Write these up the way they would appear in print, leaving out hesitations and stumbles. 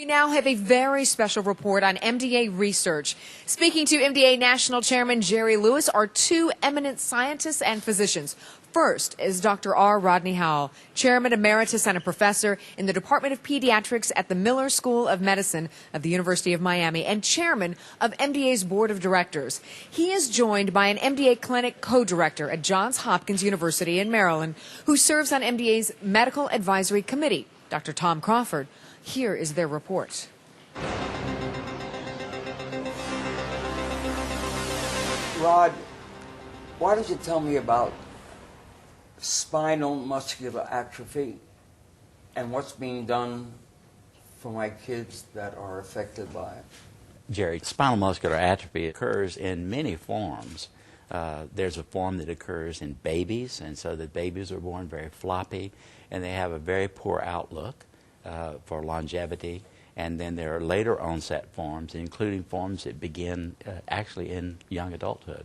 We now have a very special report on MDA research. Speaking to MDA National Chairman Jerry Lewis are two eminent scientists and physicians. First is Dr. R. Rodney Howell, Chairman Emeritus and a professor in the Department of Pediatrics at the Miller School of Medicine of the University of Miami and Chairman of MDA's Board of Directors. He is joined by an MDA clinic co-director at Johns Hopkins University in Maryland who serves on MDA's Medical Advisory Committee, Dr. Tom Crawford. Here is their report. Rod, why don't you tell me about spinal muscular atrophy and what's being done for my kids that are affected by it? Jerry, spinal muscular atrophy occurs in many forms. There's a form that occurs in babies, and so the babies are born very floppy, and they have a very poor outlook for longevity. And then there are later onset forms, including forms that begin actually in young adulthood.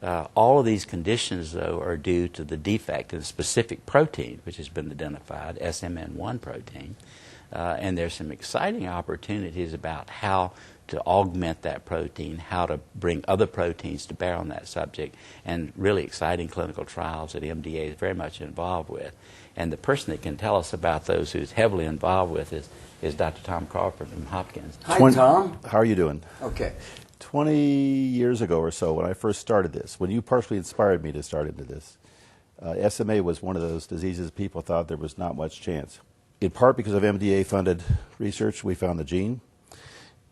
All of these conditions, though, are due to the defect in a specific protein, which has been identified, SMN1 protein. And there's some exciting opportunities about how to augment that protein, how to bring other proteins to bear on that subject, and really exciting clinical trials that MDA is very much involved with. And the person that can tell us about those who's heavily involved with is Dr. Tom Crawford from Hopkins. Hi, Tom. How are you doing? Okay. 20 years ago or so, when I first started this, when you partially inspired me to start into this, SMA was one of those diseases people thought there was not much chance. In part because of MDA-funded research, we found the gene,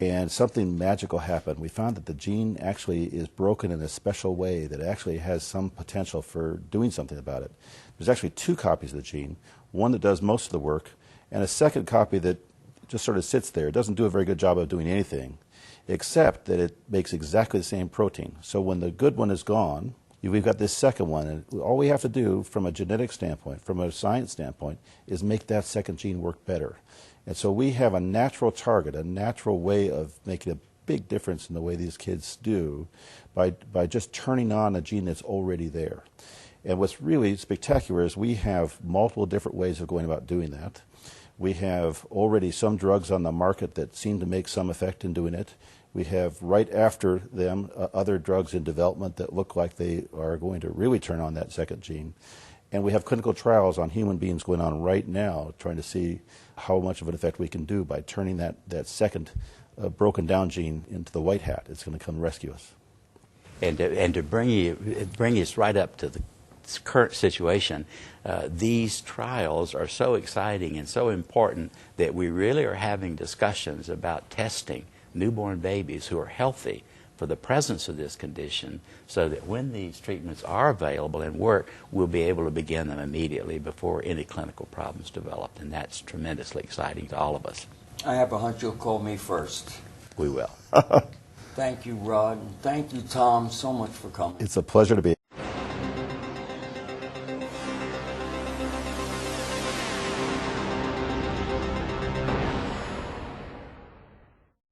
and something magical happened. We found that the gene actually is broken in a special way that actually has some potential for doing something about it. There's actually two copies of the gene, one that does most of the work, and a second copy that just sort of sits there. It doesn't do a very good job of doing anything, except that it makes exactly the same protein. So when the good one is gone, we've got this second one, and all we have to do from a genetic standpoint, from a science standpoint, is make that second gene work better. And so we have a natural target, a natural way of making a big difference in the way these kids do by just turning on a gene that's already there. And what's really spectacular is we have multiple different ways of going about doing that. We have already some drugs on the market that seem to make some effect in doing it. We have right after them other drugs in development that look like they are going to really turn on that second gene. And we have clinical trials on human beings going on right now trying to see how much of an effect we can do by turning that second broken down gene into the white hat. It's going to come rescue us. And to bring us right up to the current situation, these trials are so exciting and so important that we really are having discussions about testing newborn babies who are healthy for the presence of this condition, so that when these treatments are available and work, we'll be able to begin them immediately before any clinical problems develop. And that's tremendously exciting to all of us. I have a hunch you'll call me first. We will. Thank you, Rod. Thank you, Tom, so much for coming. It's a pleasure to be